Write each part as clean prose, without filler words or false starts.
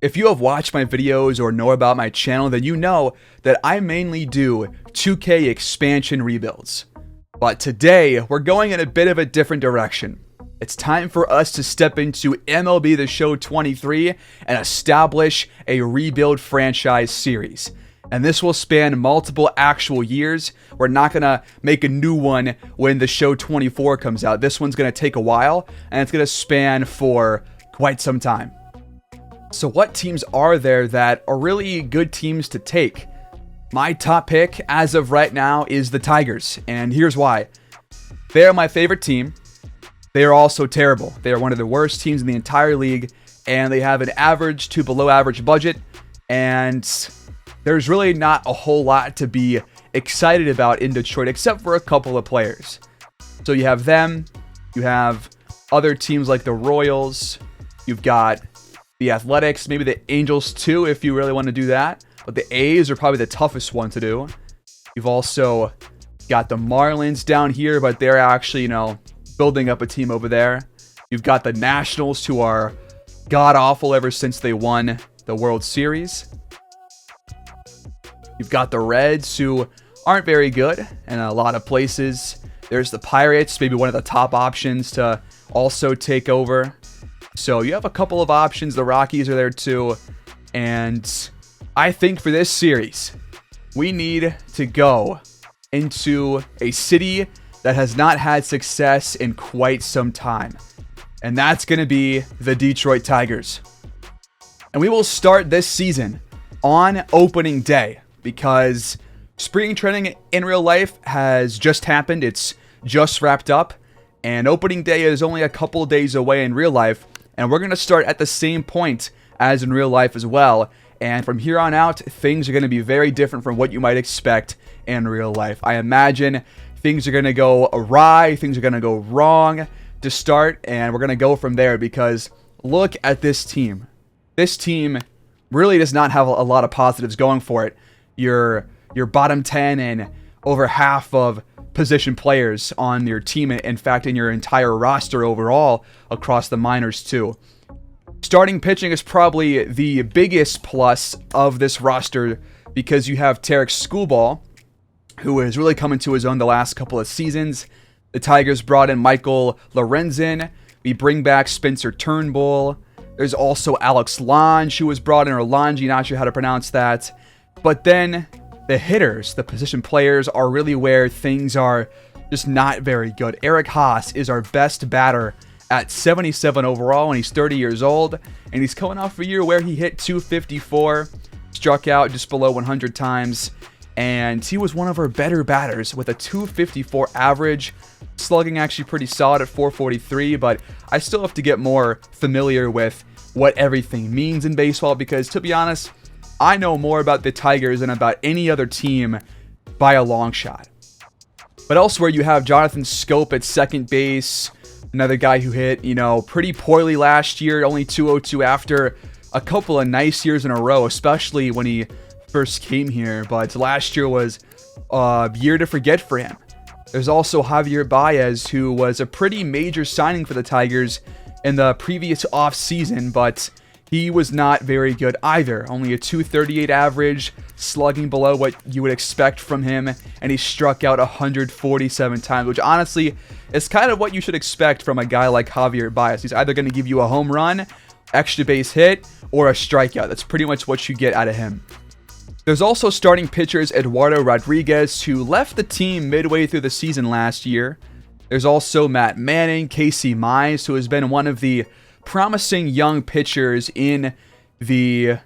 If you have watched my videos or know about my channel, then you know that I mainly do 2K expansion rebuilds. But today, we're going in a bit of a different direction. It's time for us to step into MLB The Show 23 and establish a rebuild franchise series. And this will span multiple actual years. We're not going to make a new one when the show 24 comes out. This one's going to take a while, and it's going to span for quite some time. So what teams are there that are really good teams to take? My top pick as of right now is the Tigers, and here's why. They are my favorite team. They are also terrible. They are one of the worst teams in the entire league, and they have an average to below average budget, and there's really not a whole lot to be excited about in Detroit except for a couple of players. So you have them, you have other teams like the Royals, you've got the Athletics, maybe the Angels too if you really want to do that, but the A's are probably the toughest one to do. You've also got the Marlins down here, but they're actually, building up a team over there. You've got the Nationals, who are god-awful ever since they won the World Series. You've got the Reds, who aren't very good in a lot of places. There's the Pirates, maybe one of the top options to also take over. So you have a couple of options. The Rockies are there too. And I think for this series, we need to go into a city that has not had success in quite some time. And that's going to be the Detroit Tigers. And we will start this season on opening day, because spring training in real life has just happened. It's just wrapped up, and opening day is only a couple days away in real life, and we're going to start at the same point as in real life as well. And from here on out, things are going to be very different from what you might expect in real life. I imagine things are going to go awry, things are going to go wrong to start, and we're going to go from there, because look at this team. This team really does not have a lot of positives going for it. Your bottom 10 and over half of position players on your team, in fact, in your entire roster overall across the minors too. Starting pitching is probably the biggest plus of this roster, because you have Tarek Skubal, who has really come into his own the last couple of seasons. The Tigers brought in Michael Lorenzen. We bring back Spencer Turnbull. There's also Alex Lange, who was brought in, or Lange, not sure how to pronounce that. But then the hitters, the position players, are really where things are just not very good. Eric Haas is our best batter at 77 overall, and he's 30 years old. And he's coming off a year where he hit 254, struck out just below 100 times. And he was one of our better batters with a 254 average, slugging actually pretty solid at 443. But I still have to get more familiar with what everything means in baseball, because to be honest, I know more about the Tigers than about any other team by a long shot. But elsewhere, you have Jonathan Scope at second base, another guy who hit, pretty poorly last year, only 202 after a couple of nice years in a row, especially when he first came here. But last year was a year to forget for him. There's also Javier Baez, who was a pretty major signing for the Tigers in the previous offseason, but he was not very good either. Only a 238 average, slugging below what you would expect from him, and he struck out 147 times, which honestly is kind of what you should expect from a guy like Javier Baez. He's either going to give you a home run, extra base hit, or a strikeout. That's pretty much what you get out of him. There's also starting pitchers Eduardo Rodriguez, who left the team midway through the season last year. There's also Matt Manning, Casey Mize, who has been one of the promising young pitchers in the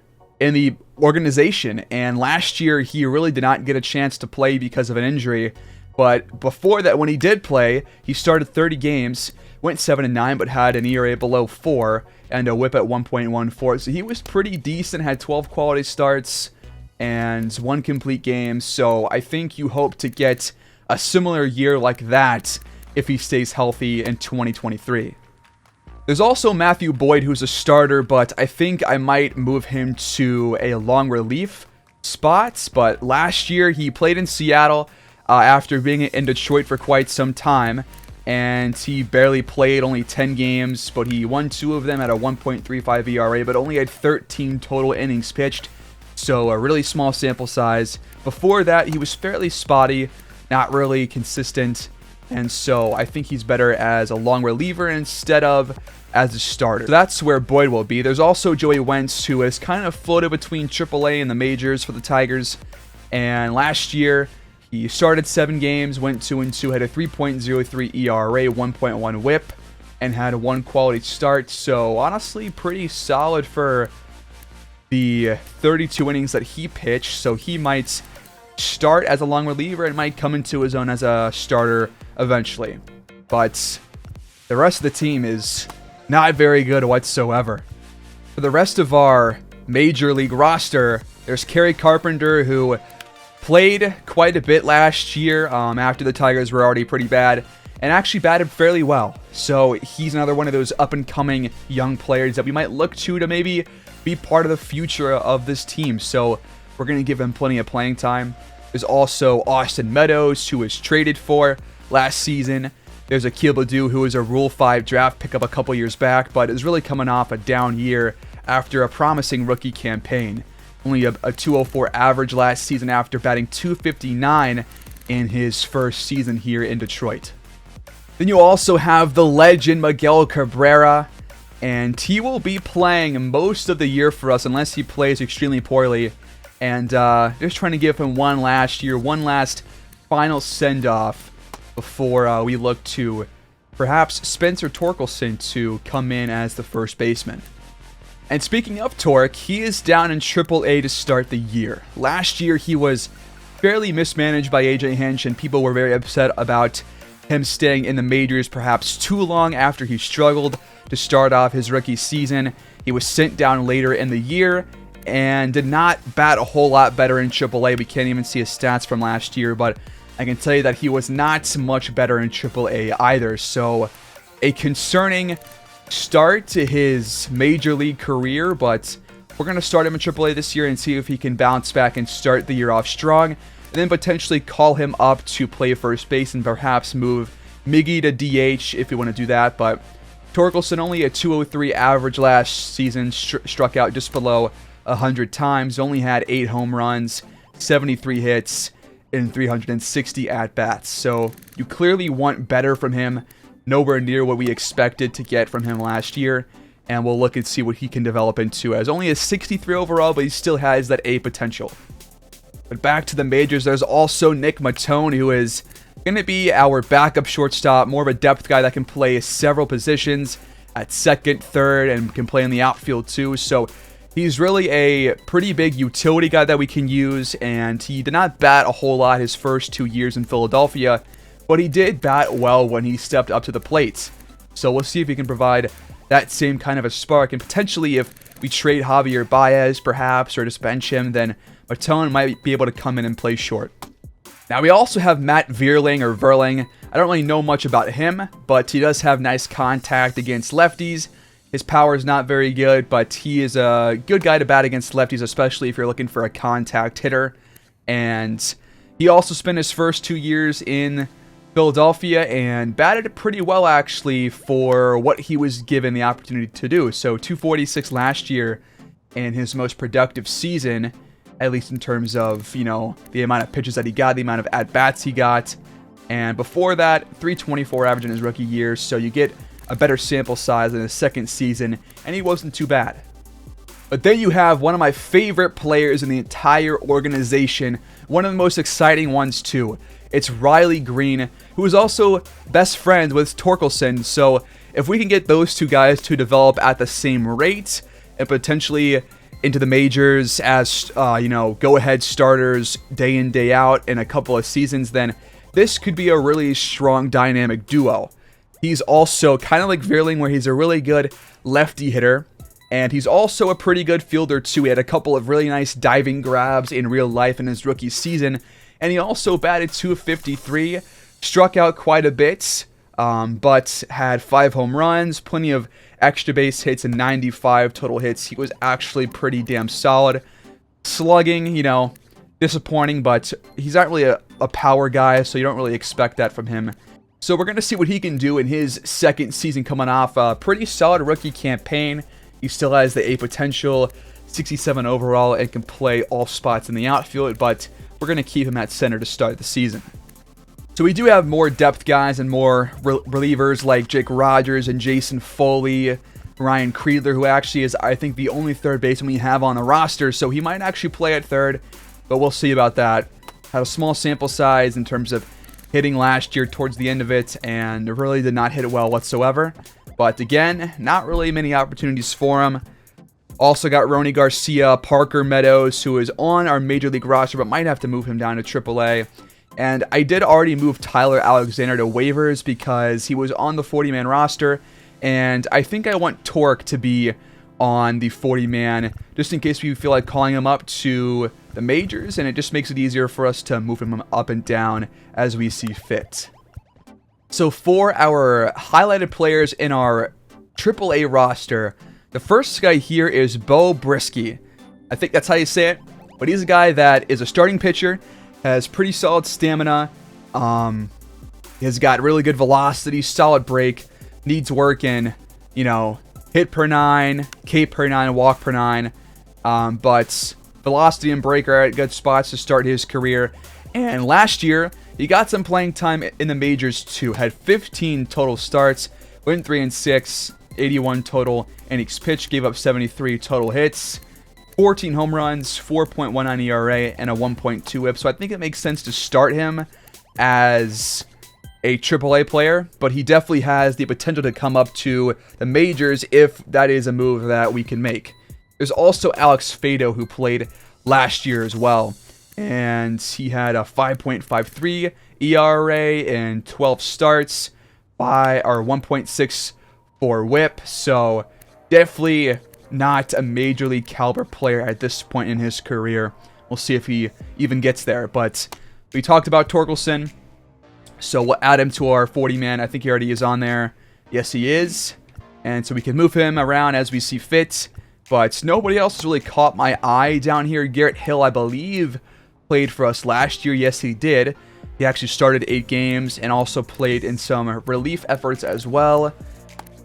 organization, and last year he really did not get a chance to play because of an injury. But before that, when he did play, he started 30 games, went 7-9, but had an ERA below 4 and a WHIP at 1.14. So he was pretty decent, had 12 quality starts and 1 complete game. So I think you hope to get a similar year like that if he stays healthy in 2023. There's also Matthew Boyd, who's a starter, but I think I might move him to a long relief spot. But last year, he played in Seattle after being in Detroit for quite some time. and he barely played, only 10 games, but he won 2 of them at a 1.35 ERA, but only had 13 total innings pitched, so a really small sample size. Before that, he was fairly spotty, not really consistent, and so I think he's better as a long reliever instead of as a starter. So that's where Boyd will be. There's also Joey Wentz, who has kind of floated between AAA and the majors for the Tigers, and last year, he started 7 games, went 2-2, had a 3.03 ERA, 1.1 WHIP, and had 1 quality start. So honestly, pretty solid for the 32 innings that he pitched. So he might start as a long reliever and might come into his own as a starter eventually. But the rest of the team is not very good whatsoever. For the rest of our major league roster, there's Kerry Carpenter, who played quite a bit last year after the Tigers were already pretty bad, and actually batted fairly well. So he's another one of those up-and-coming young players that we might look to maybe be part of the future of this team. So we're going to give him plenty of playing time. There's also Austin Meadows, who was traded for last season. There's Akil Baddoo, who was a Rule 5 draft pickup a couple years back, but is really coming off a down year after a promising rookie campaign. Only a 204 average last season after batting 259 in his first season here in Detroit. Then you also have the legend Miguel Cabrera, and he will be playing most of the year for us unless he plays extremely poorly. And just trying to give him one last final send-off before we look to perhaps Spencer Torkelson to come in as the first baseman. And speaking of Torque, he is down in AAA to start the year. Last year, he was fairly mismanaged by AJ Hinch, and people were very upset about him staying in the majors perhaps too long after he struggled to start off his rookie season. He was sent down later in the year and did not bat a whole lot better in AAA. We can't even see his stats from last year, but I can tell you that he was not much better in AAA either. So a concerning start to his major league career, but we're going to start him in AAA this year and see if he can bounce back and start the year off strong, and then potentially call him up to play first base and perhaps move Miggy to DH if you want to do that. But Torkelson, only a 203 average last season, struck out just below 100 times, only had 8 home runs, 73 hits, and 360 at-bats. So you clearly want better from him. Nowhere near what we expected to get from him last year, and we'll look and see what he can develop into, as only a 63 overall, but he still has that A potential. But back to the majors, there's also Nick Matone, who is going to be our backup shortstop, more of a depth guy that can play several positions at second, third, and can play in the outfield too. So he's really a pretty big utility guy that we can use, and he did not bat a whole lot his first 2 years in Philadelphia, but he did bat well when he stepped up to the plate. So we'll see if he can provide that same kind of a spark. And potentially if we trade Javier Baez perhaps, or just bench him, then Matone might be able to come in and play short. Now we also have Matt Verling. I don't really know much about him, but he does have nice contact against lefties. His power is not very good, but he is a good guy to bat against lefties, especially if you're looking for a contact hitter. And he also spent his first 2 years in Philadelphia and batted pretty well actually for what he was given the opportunity to do. So 246 last year in his most productive season, at least in terms of, the amount of pitches that he got, the amount of at-bats he got. And before that, 324 average in his rookie year, so you get a better sample size in his second season, and he wasn't too bad. But then you have one of my favorite players in the entire organization, one of the most exciting ones too. It's Riley Green, who is also best friends with Torkelson. So if we can get those two guys to develop at the same rate and potentially into the majors as, go-ahead starters day in, day out in a couple of seasons, then this could be a really strong dynamic duo. He's also kind of like Verling, where he's a really good lefty hitter, and he's also a pretty good fielder too. He had a couple of really nice diving grabs in real life in his rookie season, and he also batted .253, struck out quite a bit, but had 5 home runs, plenty of extra base hits, and 95 total hits. He was actually pretty damn solid. Slugging, disappointing, but he's not really a power guy, so you don't really expect that from him. So we're going to see what he can do in his second season coming off a pretty solid rookie campaign. He still has the A potential, 67 overall, and can play all spots in the outfield, but we're going to keep him at center to start the season. So we do have more depth guys and more relievers like Jake Rogers and Jason Foley, Ryan Creedler, who actually is, I think, the only third baseman we have on the roster, so he might actually play at third, but we'll see about that. Had a small sample size in terms of hitting last year towards the end of it, and really did not hit it well whatsoever. But again, not really many opportunities for him. Also got Ronny Garcia, Parker Meadows, who is on our Major League roster, but might have to move him down to AAA. And I did already move Tyler Alexander to waivers because he was on the 40-man roster, and I think I want Torque to be on the 40-man, just in case we feel like calling him up to the majors, and it just makes it easier for us to move him up and down as we see fit. So for our highlighted players in our AAA roster, the first guy here is Bo Brisky. I think that's how you say it, but he's a guy that is a starting pitcher, has pretty solid stamina, has got really good velocity, solid break, needs work in, hit per 9, K per 9, walk per 9, but velocity and break are at good spots to start his career. And last year, he got some playing time in the majors too. Had 15 total starts, went 3-6, 81 total innings pitched, gave up 73 total hits, 14 home runs, 4.19 ERA, and a 1.2 WHIP. So I think it makes sense to start him as a AAA player, but he definitely has the potential to come up to the majors if that is a move that we can make. There's also Alex Fado, who played last year as well, and he had a 5.53 ERA and 12 starts by our 1.64 WHIP, so definitely not a major league caliber player at this point in his career. We'll see if he even gets there, but we talked about Torkelson, so we'll add him to our 40-man. I think he already is on there. Yes, he is, and so we can move him around as we see fit. But nobody else has really caught my eye down here. Garrett Hill, I believe, played for us last year. Yes, he did. He actually started 8 games and also played in some relief efforts as well,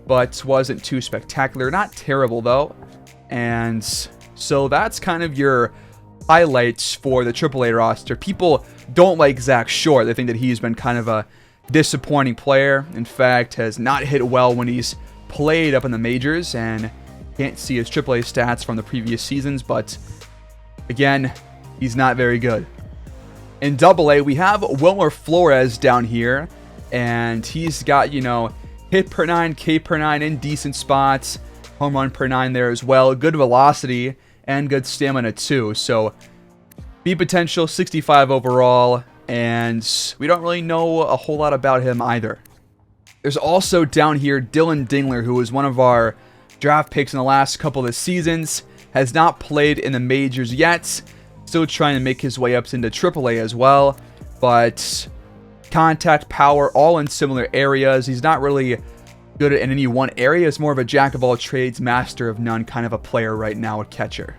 but wasn't too spectacular. Not terrible, though. And so that's kind of your highlights for the AAA roster. People don't like Zach Short. They think that he's been kind of a disappointing player. In fact, has not hit well when he's played up in the majors, and can't see his AAA stats from the previous seasons, but again, he's not very good. In AA, we have Wilmer Flores down here, and he's got, hit per 9, K per 9 in decent spots, home run per 9 there as well, good velocity, and good stamina too. So, B potential, 65 overall, and we don't really know a whole lot about him either. There's also down here Dylan Dingler, who was one of our draft picks in the last couple of seasons, has not played in the majors yet, still trying to make his way up into AAA as well, but contact, power, all in similar areas. He's not really good in any one area. He's more of a jack of all trades, master of none kind of a player right now, a catcher.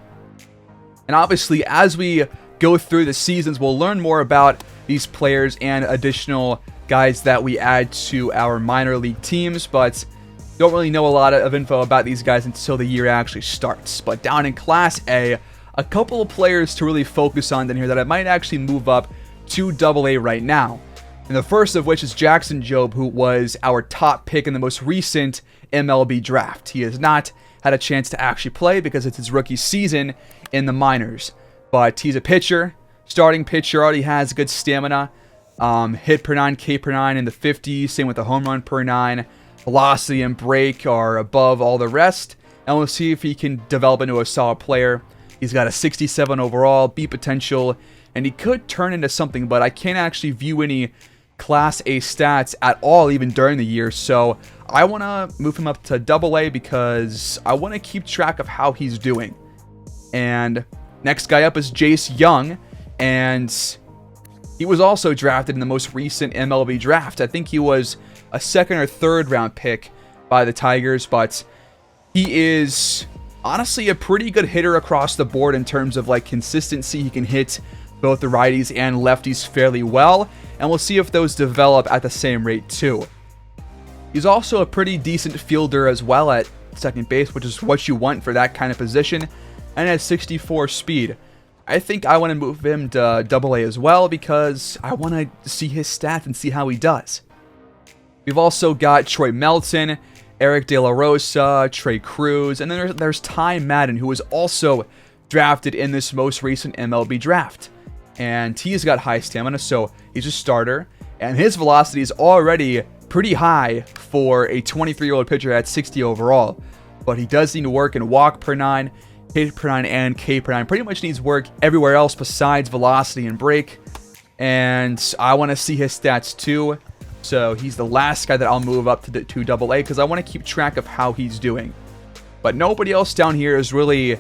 And obviously, as we go through the seasons, we'll learn more about these players and additional guys that we add to our minor league teams, but don't really know a lot of info about these guys until the year actually starts. But down in Class A, a couple of players to really focus on down here that I might actually move up to AA right now. And the first of which is Jackson Jobe, who was our top pick in the most recent MLB draft. He has not had a chance to actually play because it's his rookie season in the minors. But he's a pitcher, starting pitcher, already has good stamina. Hit per 9, K per 9 in the 50s, same with the home run per 9. Velocity and break are above all the rest, and we'll see if he can develop into a solid player. He's got a 67 overall, B potential, and he could turn into something, but I can't actually view any Class A stats at all even during the year, so I want to move him up to AA because I want to keep track of how he's doing. And next guy up is Jace Young, and he was also drafted in the most recent MLB draft. I think he was a second or third round pick by the Tigers, but he is honestly a pretty good hitter across the board in terms of like consistency. He can hit both the righties and lefties fairly well, and we'll see if those develop at the same rate too. He's also a pretty decent fielder as well at second base, which is what you want for that kind of position, and has 64 speed. I think I want to move him to AA as well because I want to see his stats and see how he does. We've also got Troy Melton, Eric De La Rosa, Trey Cruz, and then there's Ty Madden, who was also drafted in this most recent MLB draft. And he's got high stamina, so he's a starter, and his velocity is already pretty high for a 23-year-old pitcher at 60 overall. But he does need to work in walk per 9, hit per 9, and K per 9. Pretty much needs work everywhere else besides velocity and break. And I want to see his stats too. So he's the last guy that I'll move up to AA because I want to keep track of how he's doing. But nobody else down here is really,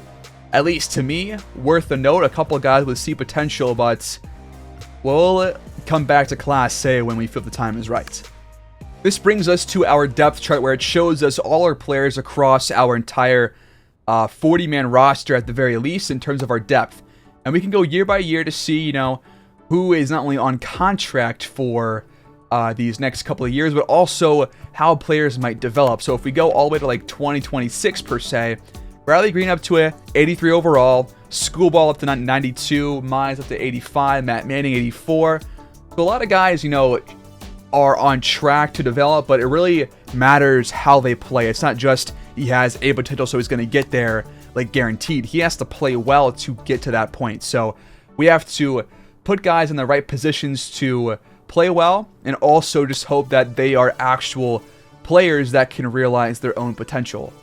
at least to me, worth a note. A couple of guys with C potential, but we'll come back to Class A when we feel the time is right. This brings us to our depth chart where it shows us all our players across our entire 40-man roster at the very least in terms of our depth. And we can go year by year to see, who is not only on contract for these next couple of years, but also how players might develop. So if we go all the way to like 2026 per se, Riley Green up to a 83 overall, Schoolball up to 92, Mize up to 85, Matt Manning 84. So a lot of guys, are on track to develop, but it really matters how they play. It's not just he has a potential, so he's going to get there like guaranteed. He has to play well to get to that point. So we have to put guys in the right positions to play well, and also just hope that they are actual players that can realize their own potential.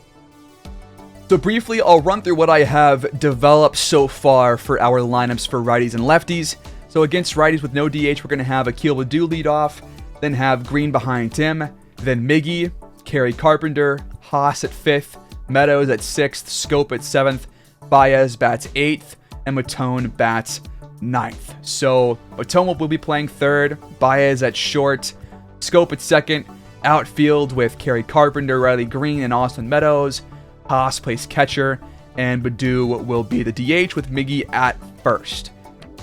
So briefly, I'll run through what I have developed so far for our lineups for righties and lefties. So against righties with no DH, we're going to have Akil Baddoo lead off, then have Green behind him, then Miggy, Kerry Carpenter, Haas at 5th, Meadows at 6th, Scope at 7th, Baez bats 8th, and Matone bats 9th. So Matone will be playing 3rd, Baez at short, Scope at 2nd, outfield with Kerry Carpenter, Riley Green, and Austin Meadows. Haas plays catcher, and Baddoo will be the DH with Miggy at 1st.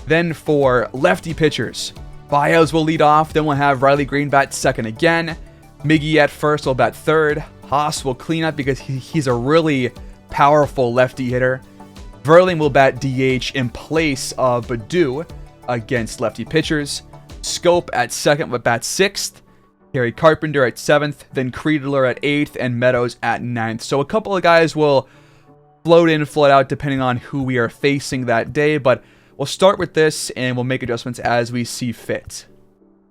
Then for lefty pitchers, Baez will lead off, then we'll have Riley Green bat 2nd again. Miggy at 1st will bat 3rd. Haas will clean up because he's a really powerful lefty hitter. Verling will bat DH in place of Baddoo against lefty pitchers. Scope at 2nd will bat 6th. Kerry Carpenter at 7th, then Creedler at 8th, and Meadows at 9th. So a couple of guys will float in, float out, depending on who we are facing that day, but we'll start with this, and we'll make adjustments as we see fit.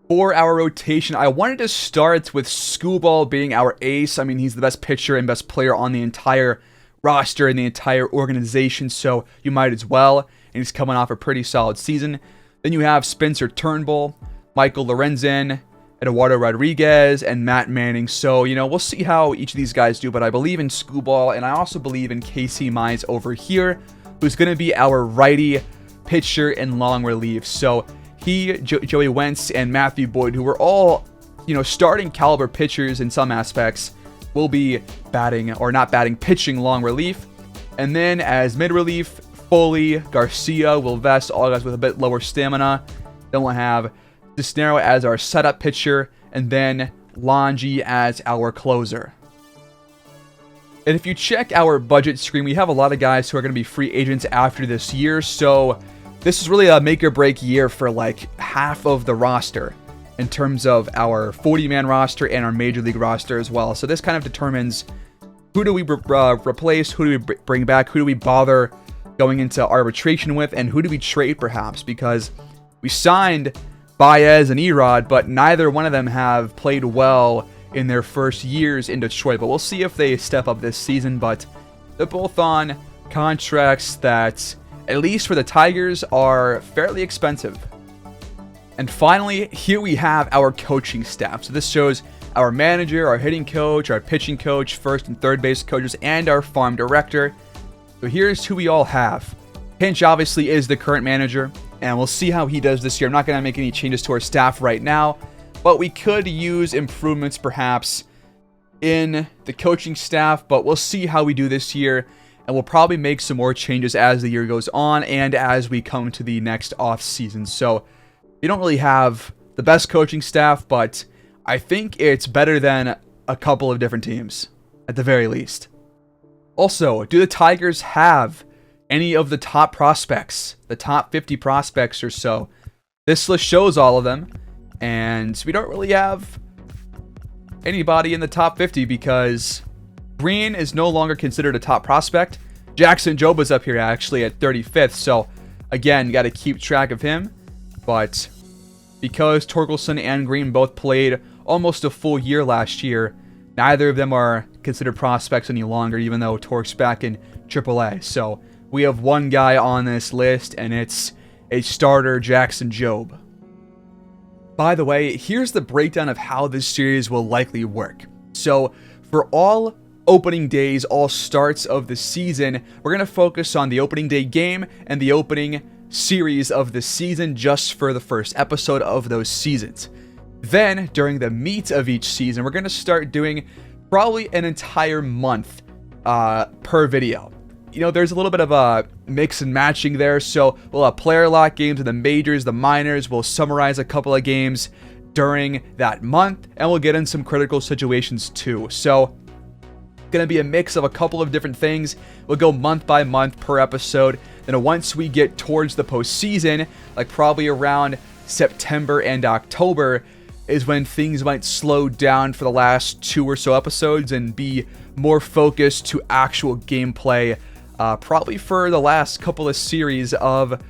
For our rotation, I wanted to start with Schoolball being our ace. I mean, he's the best pitcher and best player on the entire roster and the entire organization, so you might as well, and he's coming off a pretty solid season. Then you have Spencer Turnbull, Michael Lorenzen, Eduardo Rodriguez, and Matt Manning. So, we'll see how each of these guys do, but I believe in Schoolball, and I also believe in Casey Mize over here, who's going to be our righty pitcher in long relief. So he, Joey Wentz, and Matthew Boyd, who were all, starting caliber pitchers in some aspects, will be pitching long relief. And then as mid relief, Foley, Garcia, Will Vest, all guys with a bit lower stamina. Then we'll have Cisnero as our setup pitcher, and then Longy as our closer. And if you check our budget screen, we have a lot of guys who are going to be free agents after this year, so this is really a make or break year for like half of the roster in terms of our 40-man roster and our Major League roster as well. So this kind of determines who do we replace, who do we bring back, who do we bother going into arbitration with, and who do we trade perhaps, because we signed Baez and Erod, but neither one of them have played well in their first years in Detroit. But we'll see if they step up this season, but they're both on contracts that, at least for the Tigers, are fairly expensive. And finally, here we have our coaching staff. So this shows our manager, our hitting coach, our pitching coach, first and third base coaches, and our farm director. So here's who we all have. Hinch obviously is the current manager, and we'll see how he does this year. I'm not going to make any changes to our staff right now, but we could use improvements perhaps in the coaching staff, but we'll see how we do this year. and we'll probably make some more changes as the year goes on and as we come to the next off season. So we don't really have the best coaching staff, but I think it's better than a couple of different teams at the very least. Also, do the Tigers have any of the top prospects, the top 50 prospects or so? This list shows all of them, and we don't really have anybody in the top 50 because Green is no longer considered a top prospect. Jackson Jobe was up here actually at 35th, so again, got to keep track of him. But because Torkelson and Green both played almost a full year last year, neither of them are considered prospects any longer, even though Torque's back in AAA. So we have one guy on this list, and it's a starter, Jackson Jobe. By the way, here's the breakdown of how this series will likely work. So for all opening days, all starts of the season, we're going to focus on the opening day game and the opening series of the season just for the first episode of those seasons. Then, during the meat of each season, we're going to start doing probably an entire month per video. You know, there's a little bit of a mix and matching there, so we'll have player lock games in the majors, the minors. We'll summarize a couple of games during that month, and we'll get in some critical situations too. So, going to be a mix of a couple of different things. We'll go month by month per episode. Then once we get towards the postseason, like probably around September and October, is when things might slow down for the last 2 or so episodes and be more focused to actual gameplay, probably for the last couple of series of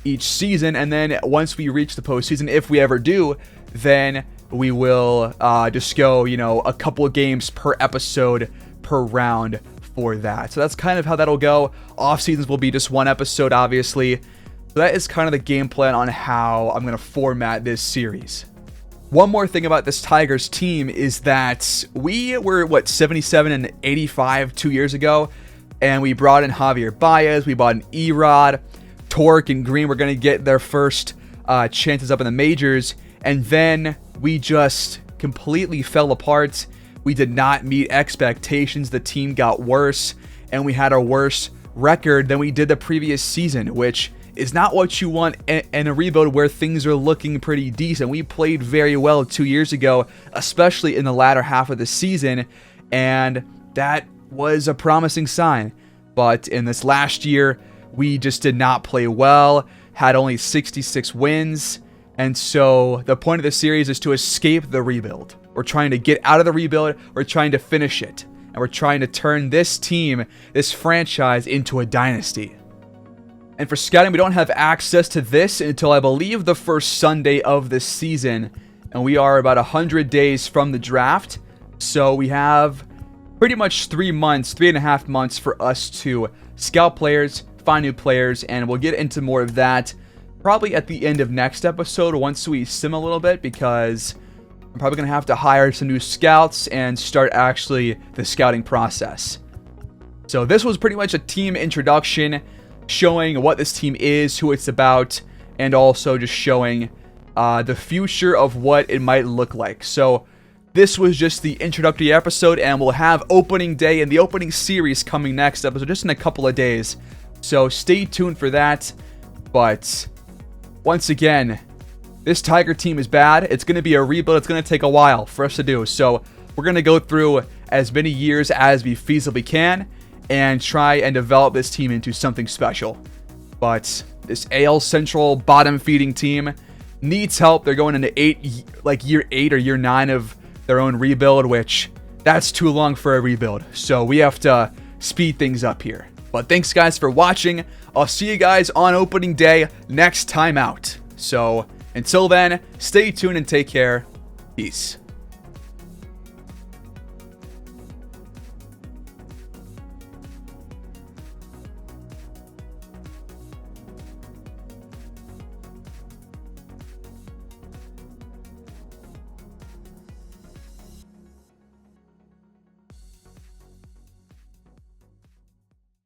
each season. And then once we reach the postseason, if we ever do, then we will just go, a couple of games per episode per round for that. So that's kind of how that'll go. Off seasons will be just one episode, obviously. So that is kind of the game plan on how I'm going to format this series. One more thing about this Tigers team is that we were, 77 and 85 2 years ago, and we brought in Javier Baez, we brought in Erod, Torque and Green were going to get their first chances up in the majors, and then we just completely fell apart. We did not meet expectations, the team got worse, and we had a worse record than we did the previous season, which is not what you want in a rebuild where things are looking pretty decent. We played very well 2 years ago, especially in the latter half of the season, and that was a promising sign. But in this last year, we just did not play well, had only 66 wins, and so the point of the series is to escape the rebuild. We're trying to get out of the rebuild, we're trying to finish it, and we're trying to turn this team, this franchise, into a dynasty. And for scouting, we don't have access to this until I believe the first Sunday of the season. And we are about 100 days from the draft. So we have pretty much 3.5 months for us to scout players, find new players, and we'll get into more of that probably at the end of next episode once we sim a little bit, because I'm probably going to have to hire some new scouts and start actually the scouting process. So this was pretty much a team introduction, showing what this team is, who it's about, and also just showing the future of what it might look like. So this was just the introductory episode, and we'll have opening day and the opening series coming next episode just in a couple of days. So stay tuned for that. But once again, this Tiger team is bad. It's going to be a rebuild. It's going to take a while for us to do. So we're going to go through as many years as we feasibly can and try and develop this team into something special. But this AL Central bottom feeding team needs help. They're going into year 8 or year 9 of their own rebuild, which that's too long for a rebuild. So we have to speed things up here. But thanks guys for watching. I'll see you guys on opening day next time out. So until then, stay tuned and take care. Peace.